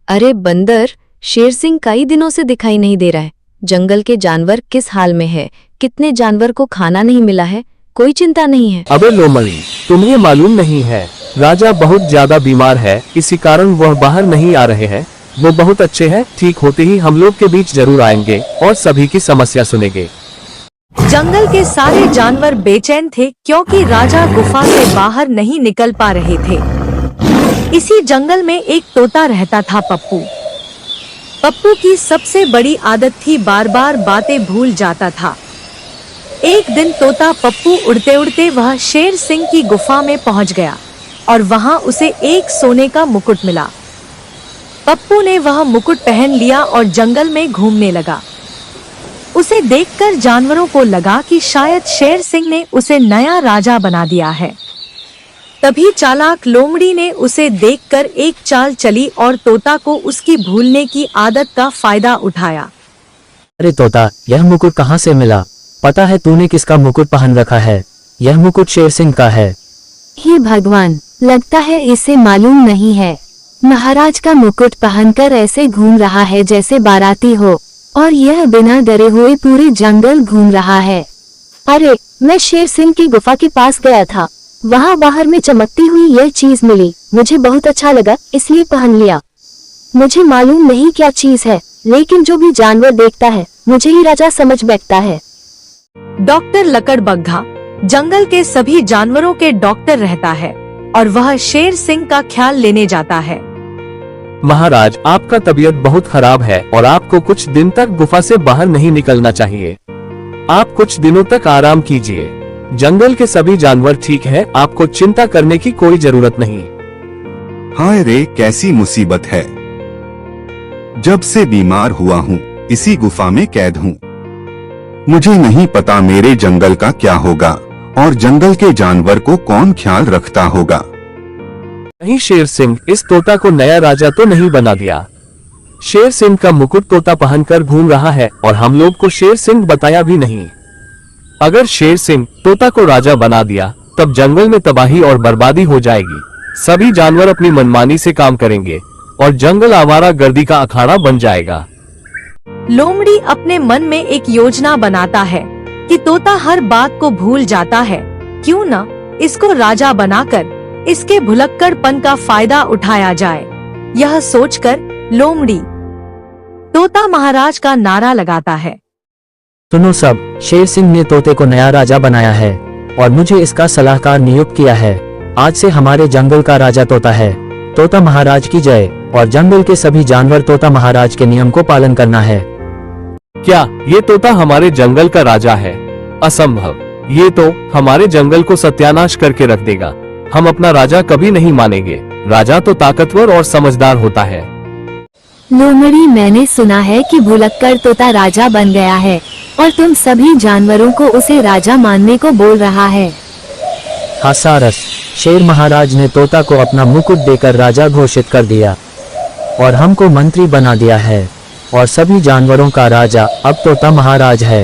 अरे बंदर, शेर सिंह कई दिनों से दिखाई नहीं दे रहा है। जंगल के जानवर किस हाल में है? कितने जानवर को खाना नहीं मिला है? कोई चिंता नहीं है। अबे लोमड़ी, तुम्हें मालूम नहीं है, राजा बहुत ज्यादा बीमार है, इसी कारण वह बाहर नहीं आ रहे हैं। वो बहुत अच्छे हैं, ठीक होते ही हम लोग के बीच जरूर आएंगे और सभी की समस्या सुनेंगे। जंगल के सारे जानवर बेचैन थे क्योंकि राजा गुफा से बाहर नहीं निकल पा रहे थे। इसी जंगल में एक तोता रहता था, पप्पू। पप्पू की सबसे बड़ी आदत थी बार बार बातें भूल जाता था। एक दिन तोता पप्पू उड़ते उड़ते वह शेर सिंह की गुफा में पहुंच गया और वहां उसे एक सोने का मुकुट मिला। पप्पू ने वह मुकुट पहन लिया और जंगल में घूमने लगा। उसे देखकर जानवरों को लगा कि शायद शेर सिंह ने उसे नया राजा बना दिया है। तभी चालाक लोमड़ी ने उसे देखकर एक चाल चली और तोता को उसकी भूलने की आदत का फायदा उठाया। अरे तोता, यह मुकुट कहाँ से मिला? पता है तूने किसका मुकुट पहन रखा है? यह मुकुट शेर सिंह का है। हे भगवान, लगता है इसे मालूम नहीं है। महाराज का मुकुट पहनकर ऐसे घूम रहा है जैसे बाराती हो, और यह बिना डरे हुए पूरे जंगल घूम रहा है। अरे, मैं शेर सिंह की गुफा के पास गया था, वहाँ बाहर में चमकती हुई यह चीज मिली, मुझे बहुत अच्छा लगा इसलिए पहन लिया। मुझे मालूम नहीं क्या चीज है, लेकिन जो भी जानवर देखता है मुझे ही राजा समझ बैठता है। डॉक्टर लकड़बग्घा जंगल के सभी जानवरों के डॉक्टर रहता है और वह शेर सिंह का ख्याल लेने जाता है। महाराज, आपका तबीयत बहुत खराब है और आपको कुछ दिन तक गुफा से बाहर नहीं निकलना चाहिए। आप कुछ दिनों तक आराम कीजिए। जंगल के सभी जानवर ठीक है, आपको चिंता करने की कोई जरूरत नहीं। हाय रे, कैसी मुसीबत है। जब से बीमार हुआ हूँ, इसी गुफा में कैद हूँ। मुझे नहीं पता मेरे जंगल का क्या होगा और जंगल के जानवर को कौन ख्याल रखता होगा। नहीं, शेर सिंह इस तोता को नया राजा तो नहीं बना दिया। शेर सिंह का मुकुट तोता पहनकर घूम रहा है और हम लोग को शेर सिंह बताया भी नहीं। अगर शेर सिंह तोता को राजा बना दिया तब जंगल में तबाही और बर्बादी हो जाएगी। सभी जानवर अपनी मनमानी से काम करेंगे और जंगल आवारा गर्दी का अखाड़ा बन जाएगा। लोमड़ी अपने मन में एक योजना बनाता है कि तोता हर बात को भूल जाता है, क्यों न इसको राजा बनाकर इसके भुलक्कड़पन का फायदा उठाया जाए। यह सोचकर लोमड़ी तोता महाराज का नारा लगाता है। सुनो सब, शेर सिंह ने तोते को नया राजा बनाया है और मुझे इसका सलाहकार नियुक्त किया है। आज से हमारे जंगल का राजा तोता है। तोता महाराज की जय। और जंगल के सभी जानवर तोता महाराज के नियम को पालन करना है। क्या ये तोता हमारे जंगल का राजा है? असंभव। ये तो हमारे जंगल को सत्यानाश करके रख देगा। हम अपना राजा कभी नहीं मानेंगे। राजा तो ताकतवर और समझदार होता है। लोमड़ी, मैंने सुना है कि भुलक्कड़ तोता राजा बन गया है और तुम सभी जानवरों को उसे राजा मानने को बोल रहा है। हाँ सारस, शेर महाराज ने तोता को अपना मुकुट देकर राजा घोषित कर दिया और हमको मंत्री बना दिया है और सभी जानवरों का राजा अब तोता महाराज है।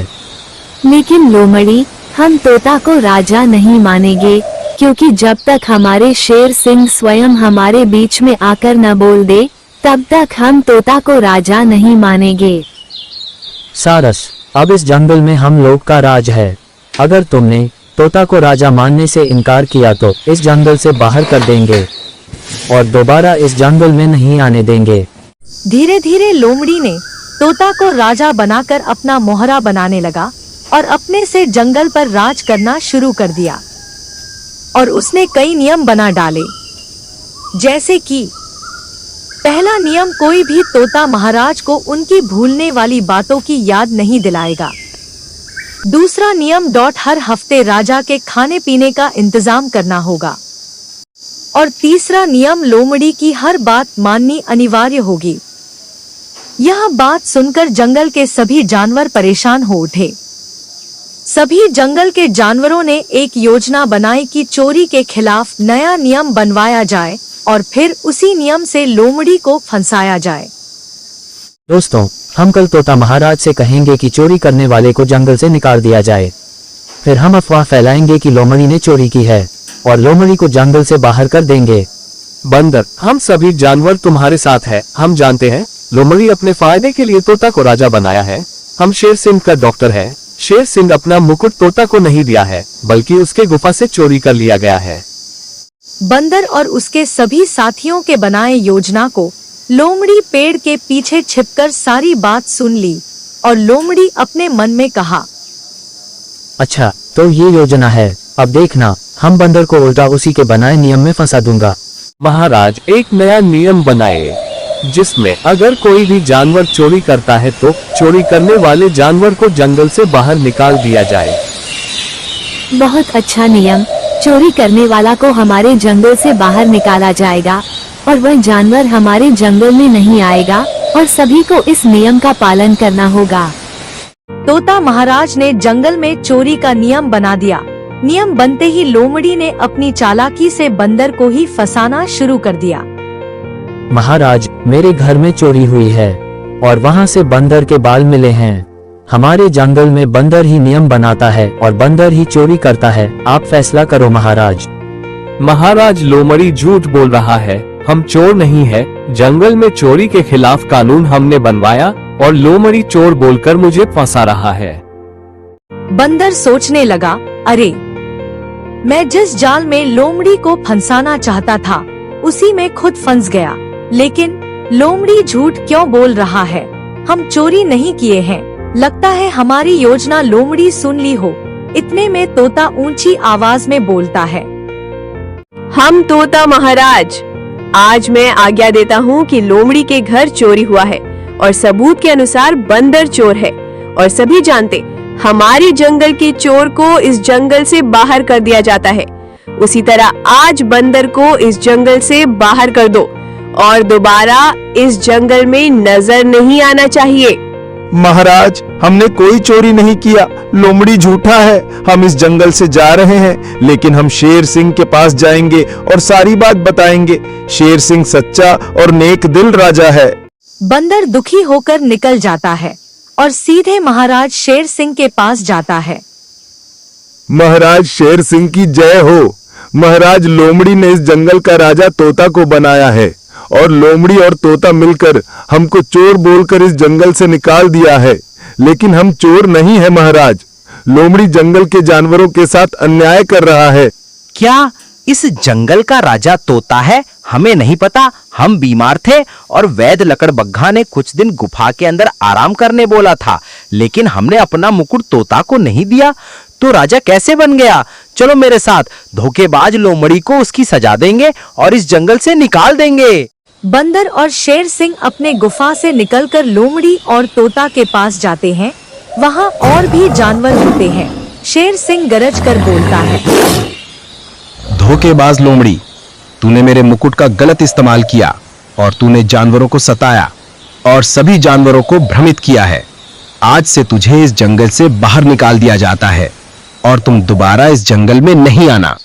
लेकिन लोमड़ी, हम तोता को राजा नहीं मानेंगे, क्योंकि जब तक हमारे शेर सिंह स्वयं हमारे बीच में आकर न बोल दे तब तक हम तोता को राजा नहीं मानेंगे। सारस, अब इस जंगल में हम लोग का राज है। अगर तुमने तोता को राजा मानने से इनकार किया तो इस जंगल से बाहर कर देंगे और दोबारा इस जंगल में नहीं आने देंगे। धीरे धीरे लोमड़ी ने तोता को राजा बनाकर अपना मोहरा बनाने लगा और अपने से जंगल पर राज करना शुरू कर दिया। और उसने कई नियम बना डाले, जैसे कि पहला नियम, कोई भी तोता महाराज को उनकी भूलने वाली बातों की याद नहीं दिलाएगा। दूसरा नियम, हर हफ्ते राजा के खाने पीने का इंतजाम करना होगा। और तीसरा नियम, लोमड़ी की हर बात माननी अनिवार्य होगी। यह बात सुनकर जंगल के सभी जानवर परेशान हो उठे। सभी जंगल के जानवरों ने एक योजना बनाई कि चोरी के खिलाफ नया नियम बनवाया जाए और फिर उसी नियम से लोमड़ी को फंसाया जाए। दोस्तों, हम कल तोता महाराज से कहेंगे कि चोरी करने वाले को जंगल से निकाल दिया जाए। फिर हम अफवाह फैलाएंगे कि लोमड़ी ने चोरी की है और लोमड़ी को जंगल से बाहर कर देंगे। बंदर, हम सभी जानवर तुम्हारे साथ है, हम जानते हैं। लोमड़ी अपने फायदे के लिए तोता को राजा बनाया है। हम शेर सिंह का डॉक्टर है। शेर सिंह अपना मुकुट तोता को नहीं दिया है, बल्कि उसके गुफा से चोरी कर लिया गया है। बंदर और उसके सभी साथियों के बनाए योजना को लोमड़ी पेड़ के पीछे छिपकर सारी बात सुन ली और लोमड़ी अपने मन में कहा, अच्छा, तो ये योजना है। अब देखना, हम बंदर को उल्टा उसी के बनाए नियम में फंसा दूंगा। महाराज, एक नया नियम बनाए जिसमें अगर कोई भी जानवर चोरी करता है तो चोरी करने वाले जानवर को जंगल से बाहर निकाल दिया जाए। बहुत अच्छा नियम। चोरी करने वाला को हमारे जंगल से बाहर निकाला जाएगा और वह जानवर हमारे जंगल में नहीं आएगा और सभी को इस नियम का पालन करना होगा। तोता महाराज ने जंगल में चोरी का नियम बना दिया। नियम बनते ही लोमड़ी ने अपनी चालाकी से बंदर को ही फंसाना शुरू कर दिया। महाराज, मेरे घर में चोरी हुई है और वहाँ से बंदर के बाल मिले हैं। हमारे जंगल में बंदर ही नियम बनाता है और बंदर ही चोरी करता है। आप फैसला करो महाराज। महाराज, लोमड़ी झूठ बोल रहा है। हम चोर नहीं है। जंगल में चोरी के खिलाफ कानून हमने बनवाया और लोमड़ी चोर बोलकर मुझे फंसा रहा है। बंदर सोचने लगा, अरे, मैं जिस जाल में लोमड़ी को फंसाना चाहता था उसी में खुद फंस गया। लेकिन लोमड़ी झूठ क्यों बोल रहा है? हम चोरी नहीं किए हैं। लगता है हमारी योजना लोमड़ी सुन ली हो। इतने में तोता ऊंची आवाज में बोलता है, हम तोता महाराज, आज मैं आज्ञा देता हूँ कि लोमड़ी के घर चोरी हुआ है और सबूत के अनुसार बंदर चोर है और सभी जानते हमारे जंगल के चोर को इस जंगल से बाहर कर दिया जाता है। उसी तरह आज बंदर को इस जंगल से बाहर कर दो और दोबारा इस जंगल में नजर नहीं आना चाहिए। महाराज, हमने कोई चोरी नहीं किया। लोमड़ी झूठा है। हम इस जंगल से जा रहे हैं, लेकिन हम शेर सिंह के पास जाएंगे और सारी बात बताएंगे। शेर सिंह सच्चा और नेक दिल राजा है। बंदर दुखी होकर निकल जाता है और सीधे महाराज शेर सिंह के पास जाता है। महाराज शेर सिंह की जय हो। महाराज, लोमड़ी ने इस जंगल का राजा तोता को बनाया है और लोमड़ी और तोता मिलकर हमको चोर बोलकर इस जंगल से निकाल दिया है। लेकिन हम चोर नहीं है महाराज। लोमड़ी जंगल के जानवरों के साथ अन्याय कर रहा है। क्या इस जंगल का राजा तोता है? हमें नहीं पता। हम बीमार थे और वैद्य लकड़बग्घा ने कुछ दिन गुफा के अंदर आराम करने बोला था, लेकिन हमने अपना मुकुट तोता को नहीं दिया, तो राजा कैसे बन गया? चलो मेरे साथ, धोखेबाज लोमड़ी को उसकी सजा देंगे और इस जंगल से निकाल देंगे। बंदर और शेर सिंह अपने गुफा से निकलकर लोमड़ी और तोता के पास जाते हैं। वहाँ और भी जानवर होते हैं। शेर सिंह गरज कर बोलता है, धोखेबाज लोमड़ी, तूने मेरे मुकुट का गलत इस्तेमाल किया और तूने जानवरों को सताया और सभी जानवरों को भ्रमित किया है। आज से तुझे इस जंगल से बाहर निकाल दिया जाता है और तुम दोबारा इस जंगल में नहीं आना।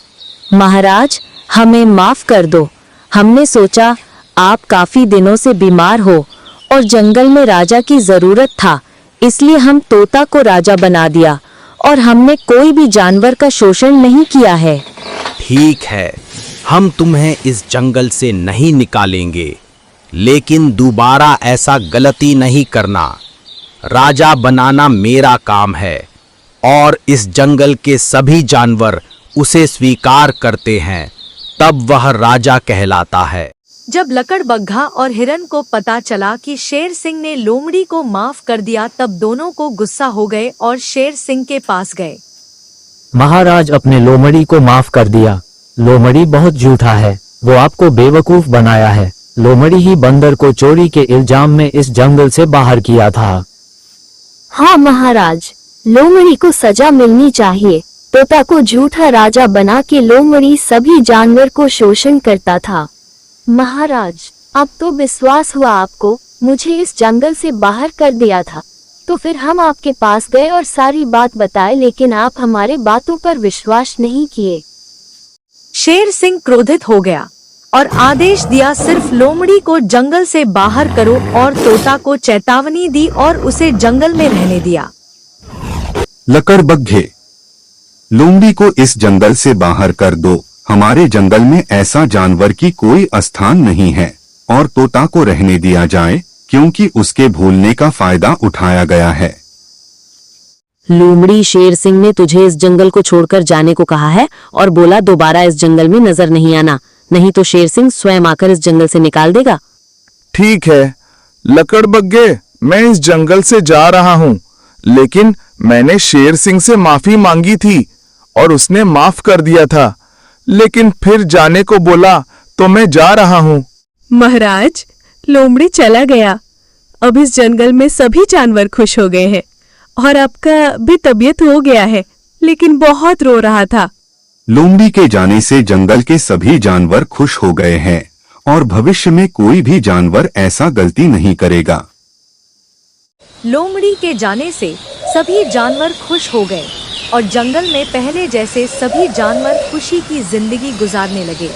महाराज, हमें माफ कर दो। हमने सोचा आप काफी दिनों से बीमार हो और जंगल में राजा की जरूरत था, इसलिए हम तोता को राजा बना दिया और हमने कोई भी जानवर का शोषण नहीं किया है। ठीक है, हम तुम्हें इस जंगल से नहीं निकालेंगे, लेकिन दोबारा ऐसा गलती नहीं करना। राजा बनाना मेरा काम है और इस जंगल के सभी जानवर उसे स्वीकार करते हैं, तब वह राजा कहलाता है। जब लकड़बग्घा और हिरन को पता चला कि शेर सिंह ने लोमड़ी को माफ कर दिया, तब दोनों को गुस्सा हो गए और शेर सिंह के पास गए। महाराज, अपने लोमड़ी को माफ कर दिया। लोमड़ी बहुत झूठा है, वो आपको बेवकूफ बनाया है। लोमड़ी ही बंदर को चोरी के इल्जाम में इस जंगल से बाहर किया था। हाँ महाराज, लोमड़ी को सजा मिलनी चाहिए। तोता को झूठा राजा बना के लोमड़ी सभी जानवर को शोषण करता था। महाराज, अब तो विश्वास हुआ आपको। मुझे इस जंगल से बाहर कर दिया था, तो फिर हम आपके पास गए और सारी बात बताए, लेकिन आप हमारे बातों पर विश्वास नहीं किए। शेर सिंह क्रोधित हो गया और आदेश दिया, सिर्फ लोमड़ी को जंगल से बाहर करो, और तोता को चेतावनी दी और उसे जंगल में रहने दिया। लकड़बग्घे, लोमड़ी को इस जंगल से बाहर कर दो। हमारे जंगल में ऐसा जानवर की कोई स्थान नहीं है और तोता को रहने दिया जाए क्योंकि उसके भूलने का फायदा उठाया गया है। लोमड़ी, शेर सिंह ने तुझे इस जंगल को छोड़कर जाने को कहा है और बोला दोबारा इस जंगल में नजर नहीं आना, नहीं तो शेर सिंह स्वयं आकर इस जंगल से निकाल देगा। ठीक है लकड़बग्गे, मैं इस जंगल से जा रहा हूँ, लेकिन मैंने शेर सिंह से माफी मांगी थी और उसने माफ कर दिया था, लेकिन फिर जाने को बोला तो मैं जा रहा हूँ। महाराज, लोमड़ी चला गया। अब इस जंगल में सभी जानवर खुश हो गए हैं और आपका भी तबीयत हो गया है, लेकिन बहुत रो रहा था। लोमड़ी के जाने से जंगल के सभी जानवर खुश हो गए हैं और भविष्य में कोई भी जानवर ऐसा गलती नहीं करेगा। लोमड़ी के जाने से सभी जानवर खुश हो गए और जंगल में पहले जैसे सभी जानवर खुशी की जिंदगी गुजारने लगे।